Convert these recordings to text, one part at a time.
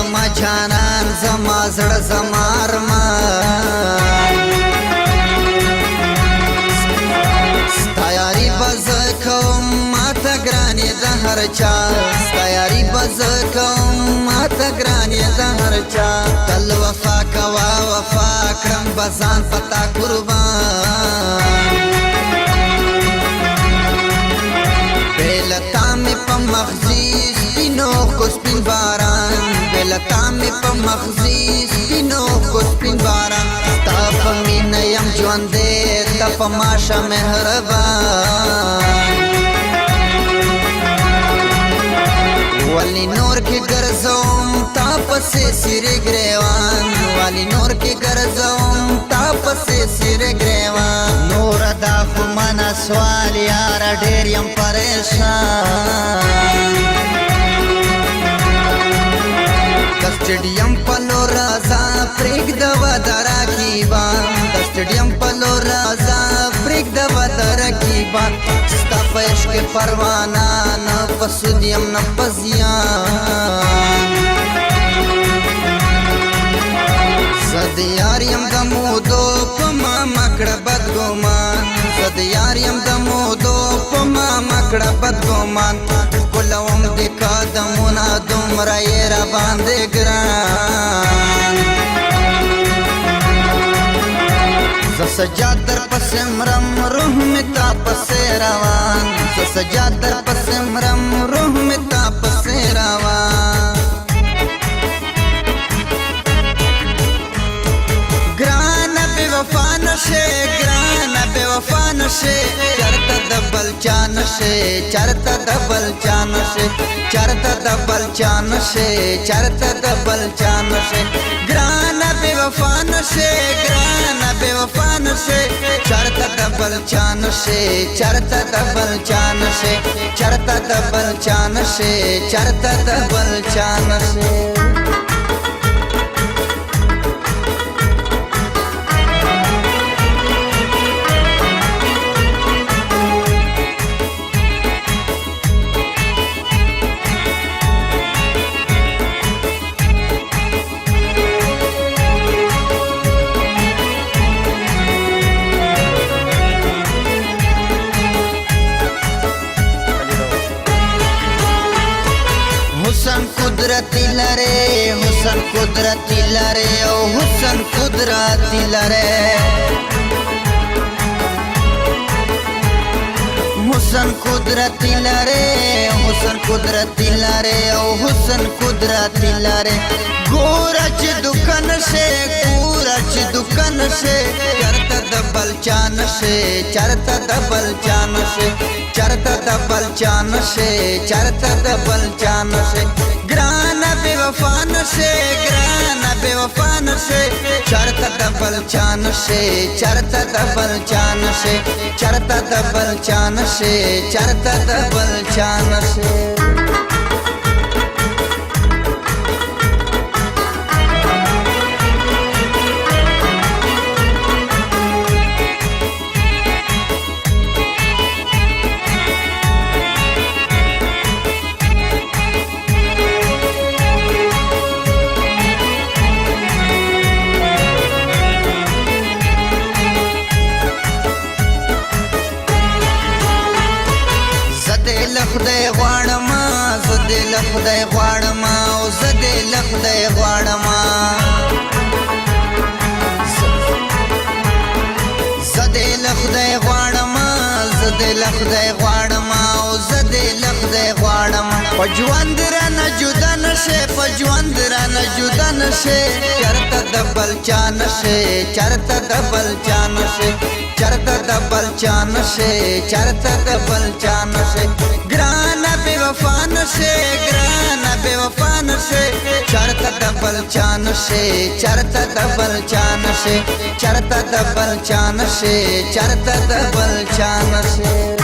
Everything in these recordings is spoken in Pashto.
زما جانان زما زړه زما ارمان ستایاری بز کوم ماته ګرانې د هر چا ستایاری بز کوم ماته ګرانې د هر چا تل وفا کوا وفا کړم بزان پتا قربان بلتا می په مخزي سپینو کو سپین باران بلتا می په مخزي سپینو کو سپین باران تا په مینه یم ژوندې تا په ماشه مهربان ولی نور کې ګرځوم تا پسې سره ګریوان ولی نور کې ګرځوم تا پسې سره ګریوان نور دا خو منا سوال یار ډېر یم پریشان د سټډیم په لور راځه پرېږده وعده راکیبا د سټډیم په لور راځه پرېږده وعده راکیبا ستا په عشق پروانه نه په سود یم نه په زیان زه د یار یم د مودو په ما مکړه بدګمان زه د یار یم د مودو په ما مکړه بدګمان ښکلوم د قدمونه دومره یې را باندې ګران زه سجاد در پسې مرم روح مې تا پسې روان زه سجاد در پسې مرم روح مې تا پسې روان ګرانه بې وفا نشې ګرانه بې وفا نشې چرته د بل چا نشې چرته د بل چا نشې چرته د بل چا نشې چرته د بل چا نشې ګرانه بې وفا نشې ګرانه بې وفا نشې چرته د بل چا نشې چرته د بل چا نشې چرته د بل چا نشې چرته د بل چا نشې حسن قدرتی لره حسن قدرتی لره او حسن قدرتی لره حسن قدرتی لره حسن قدرتی لره او حسن قدرتی لره ګوره چې دکان شه ګوره چې دکان شه چرته د بل چا نشه چرته د بل چا نشه چرته د بل چا نشه چرته د بل چا نشه ګرانه بې وفا نشه ګرانه بې وفا نشه چرته د بل چا نشه چرته د بل چا نشه چرته د بل چا نشه چرته د بل چا نشه خدای غواړم زه دې له خدای غواړم او زه دې له خدای غواړم زه دې له خدای غواړم زه دې له خدای غواړم او زه دې له خدای غواړم په ژوند رانه جدا نشې په ژوند رانه جدا نشې چرته د بل چا نشې چرته د بل چا نشې چرته د بل چا نشې چرته د بل چا نشې ګرانه بې وفا نشې ګرانه بې وفا نشې چرته د بل چا نشې چرته د بل چا نشې چرته د بل چا نشې چرته د بل چا نشې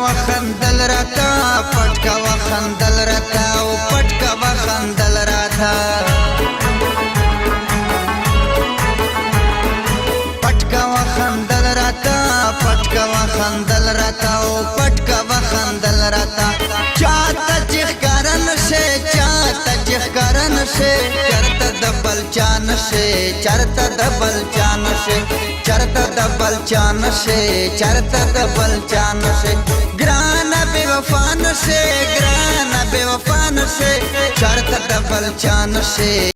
و خندل راتا پټکا و خندل راتا او پټکا و خندل راتا پټکا و خندل راتا پټکا و خندل راتا او پټکا و خندل راتا چاته چخکارن شه چاته چخکارن شه چرته دبل چان شه چرته دبل چان شه چرته دبل چان شه چرته دبل چان شه ګرانه بے وفا نشه ګرانه بے وفا نشه چرته دبل چان شه